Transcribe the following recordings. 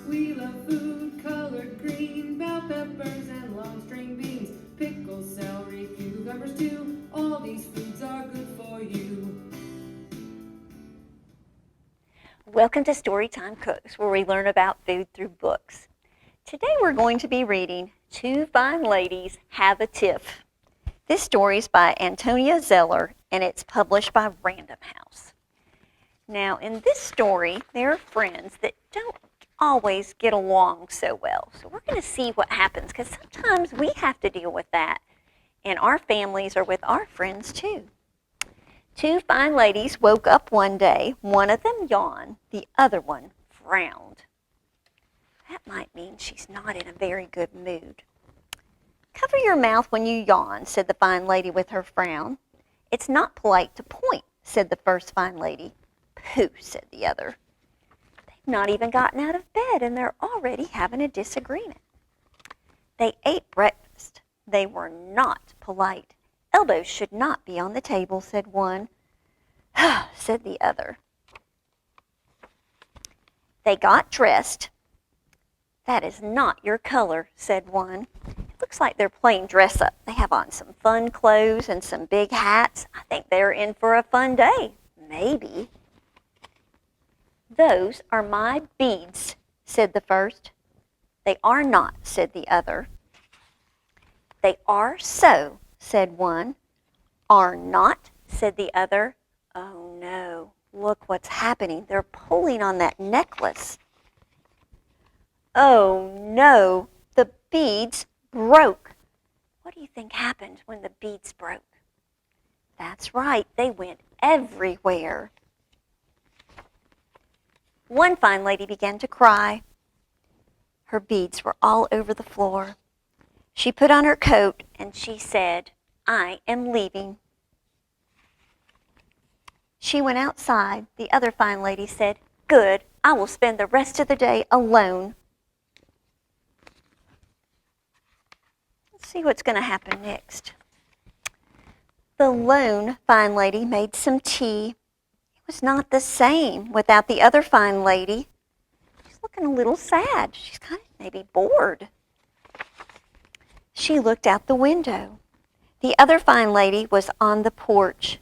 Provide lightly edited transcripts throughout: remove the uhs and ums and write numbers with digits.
We love food colored green, bell peppers and long string beans, pickles, celery, cucumbers too. All these foods are good for you. Welcome to Storytime Cooks, where we learn about food through books. Today we're going to be reading Two Fine Ladies Have a Tiff. This story is by Antonia Zeller, and it's published by Random House. Now, in this story, there are friends that don't always get along so well. So we're going to see what happens, because sometimes we have to deal with that in our families or with our friends too. Two fine ladies woke up one day. One of them yawned, the other one frowned. That might mean she's not in a very good mood. Cover your mouth when you yawn, said the fine lady with her frown. It's not polite to point, said the first fine lady. Pooh, said the other. They've not even gotten out of bed and they're already having a disagreement. They ate breakfast. They were not polite. Elbows should not be on the table, said one. Said the other. They got dressed. That is not your color, said one. It looks like they're playing dress up. They have on some fun clothes and some big hats. I think they're in for a fun day. Maybe. Those are my beads, said the first. They are not, said the other. They are so, said one. Are not, said the other. Oh no, look what's happening. They're pulling on that necklace. Oh no, the beads broke. What do you think happened when the beads broke? That's right, they went everywhere. One fine lady began to cry. Her beads were all over the floor. She put on her coat and she said, I am leaving. She went outside. The other fine lady said, Good, I will spend the rest of the day alone. Let's see what's going to happen next. The lone fine lady made some tea. It was not the same without the other fine lady. She's looking a little sad. She's kind of maybe bored. She looked out the window. The other fine lady was on the porch,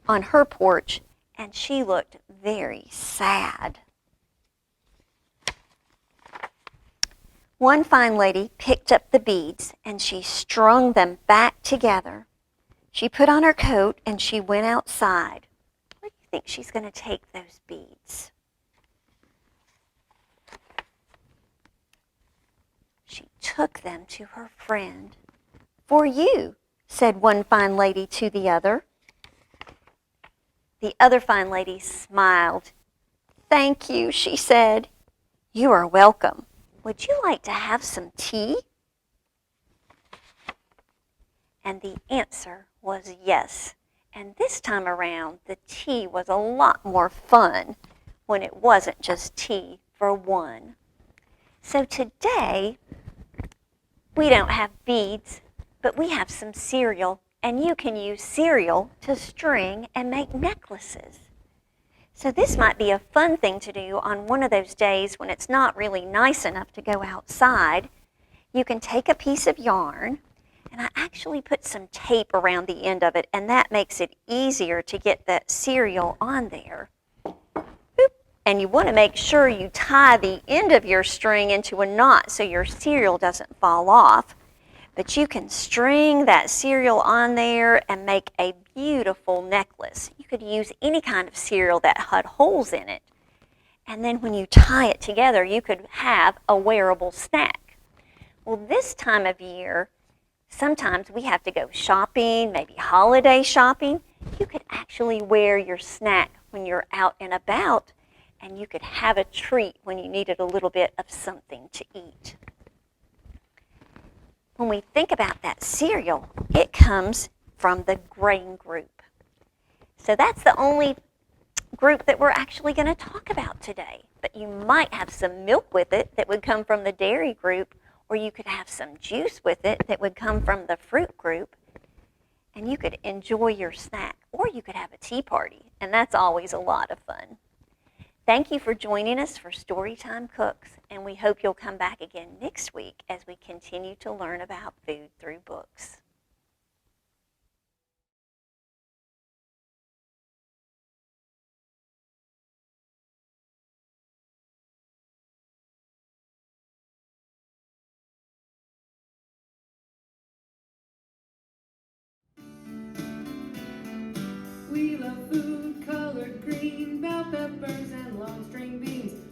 on her porch, and she looked very sad. One fine lady picked up the beads and she strung them back together. She put on her coat and she went outside. Where do you think she's going to take those beads? She took them to her friend. For you, said one fine lady to the other. The other fine lady smiled. Thank you, she said. You are welcome. Would you like to have some tea? And the answer was yes. And this time around, the tea was a lot more fun when it wasn't just tea for one. So today, we don't have beads, but we have some cereal, and you can use cereal to string and make necklaces. So this might be a fun thing to do on one of those days when it's not really nice enough to go outside. You can take a piece of yarn, and I actually put some tape around the end of it, and that makes it easier to get that cereal on there. Boop. And you want to make sure you tie the end of your string into a knot so your cereal doesn't fall off. But you can string that cereal on there and make a beautiful necklace. You could use any kind of cereal that had holes in it. And then when you tie it together, you could have a wearable snack. Well, this time of year, sometimes we have to go shopping, maybe holiday shopping. You could actually wear your snack when you're out and about, and you could have a treat when you needed a little bit of something to eat. When we think about that cereal, it comes from the grain group. So that's the only group that we're actually going to talk about today. But you might have some milk with it that would come from the dairy group, or you could have some juice with it that would come from the fruit group. And you could enjoy your snack, or you could have a tea party, and that's always a lot of fun. Thank you for joining us for Storytime Cooks, and we hope you'll come back again next week as we continue to learn about food through books. We love food colored green, bell peppers and long string beans.